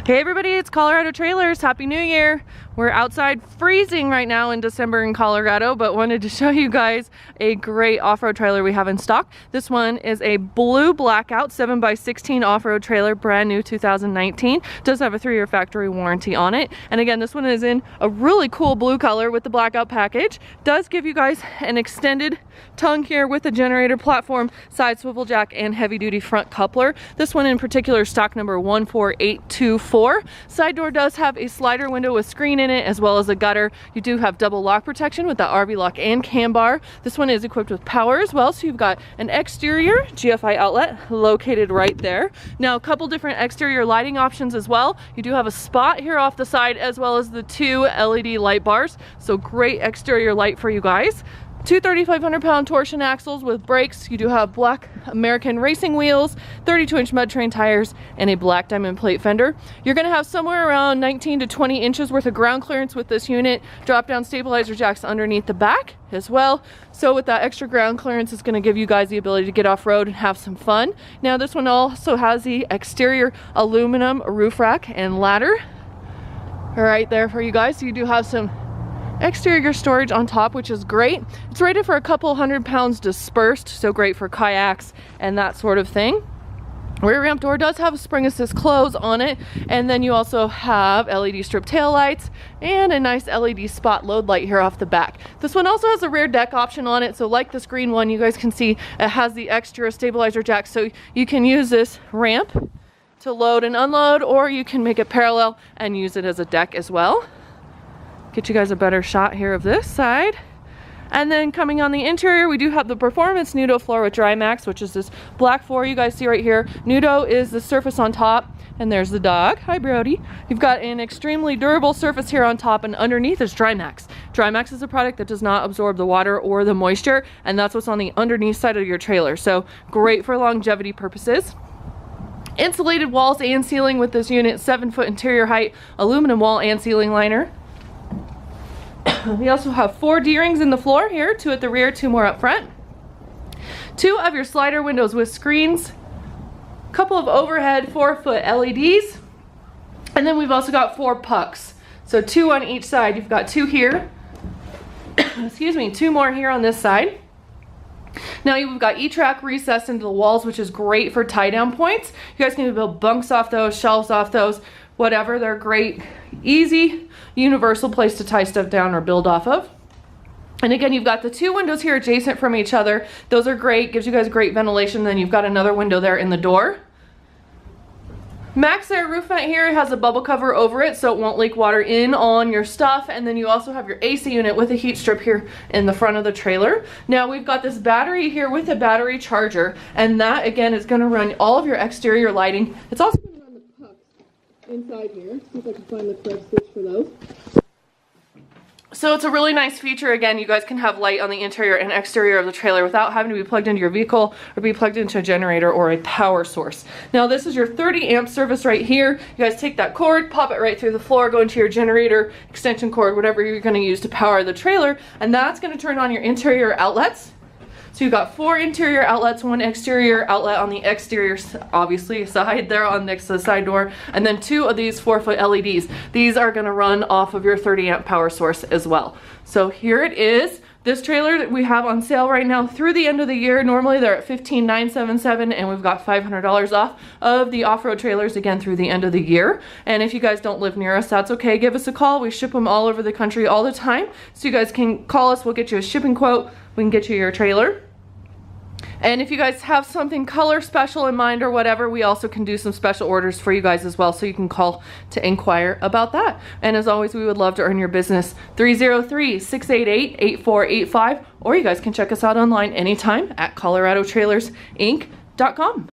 Hey everybody, it's Colorado Trailers. Happy New Year. We're outside freezing right now in December in Colorado, but wanted to show you guys a great off-road trailer we have in stock. This one is a blue Blackout 7x16 off-road trailer, brand new 2019. Does have a 3-year factory warranty on it. And again, this one is in a really cool blue color with the Blackout package. Does give you guys an extended tongue here with a generator platform, side swivel jack, and heavy duty front coupler. This one in particular, stock number 14824. Side door does have a slider window with screen in it, as well as a gutter. You do have double lock protection with the RV lock and cam bar. This one is equipped with power as well, so you've got an exterior GFI outlet located right there. Now, a couple different exterior lighting options as well. You do have a spot here off the side, as well as the 2 LED light bars, so great exterior light for you guys. 2 3,500-pound torsion axles with brakes. You do have black American racing wheels, 32-inch Mudterrain tires, and a black diamond plate fender. You're going to have somewhere around 19 to 20 inches worth of ground clearance with this unit. Drop-down stabilizer jacks underneath the back as well. So with that extra ground clearance, it's going to give you guys the ability to get off-road and have some fun. Now, this one also has the exterior aluminum roof rack and ladder right there for you guys. So you do have some exterior storage on top, which is great. It's rated for a couple 100 pounds dispersed, so great for kayaks and that sort of thing. Rear ramp door does have a spring assist close on it, and then you also have LED strip tail lights and a nice LED spot load light here off the back. This one also has a rear deck option on it, so like this green one, you guys can see it has the extra stabilizer jack, so you can use this ramp to load and unload, or you can make it parallel and use it as a deck as well. Get you guys a better shot here of this side. And then coming on the interior, we do have the Performance Nudo floor with Dry Maxx, which is this black floor you guys see right here. Nudo is the surface on top, and there's the dog. Hi, Brody. You've got an extremely durable surface here on top, and underneath is Dry Maxx. Dry Maxx is a product that does not absorb the water or the moisture, and that's what's on the underneath side of your trailer. So great for longevity purposes. Insulated walls and ceiling with this unit, 7-foot interior height, aluminum wall and ceiling liner. We also have 4 D-rings in the floor here, 2 at the rear, 2 more up front. 2 of your slider windows with screens, a couple of overhead 4-foot LEDs, and then we've also got 4 pucks. So 2 on each side. You've got 2 here, excuse me, 2 more here on this side. Now you've got E-track recessed into the walls, which is great for tie down points. You guys can build bunks off those, shelves off those, whatever. They're great, easy, universal place to tie stuff down or build off of. And again, you've got the 2 windows here adjacent from each other. Those are great, gives you guys great ventilation. Then you've got another window there in the door. Maxx Air roof vent here has a bubble cover over it, so it won't leak water in on your stuff. And then you also have your AC unit with a heat strip here in the front of the trailer. Now we've got this battery here with a battery charger, and that again is going to run all of your exterior lighting. It's also going to run the pucks inside here. See if I can find the correct switch for those. So it's a really nice feature. Again, you guys can have light on the interior and exterior of the trailer without having to be plugged into your vehicle or be plugged into a generator or a power source. Now this is your 30 amp service right here. You guys take that cord, pop it right through the floor, go into your generator, extension cord, whatever you're going to use to power the trailer, and that's going to turn on your interior outlets. So you've got 4 interior outlets, 1 exterior outlet on the exterior, obviously, side there on next to the side door, and then 2 of these 4-foot LEDs. These are going to run off of your 30 amp power source as well. So here it is. This trailer that we have on sale right now through the end of the year. Normally they're at $15,977, and we've got $500 off of the off-road trailers again through the end of the year. And if you guys don't live near us, that's okay. Give us a call. We ship them all over the country all the time. So you guys can call us. We'll get you a shipping quote. We can get you your trailer. And if you guys have something color special in mind or whatever, we also can do some special orders for you guys as well, so you can call to inquire about that. And as always, we would love to earn your business. 303-688-8485, or you guys can check us out online anytime at coloradotrailersinc.com.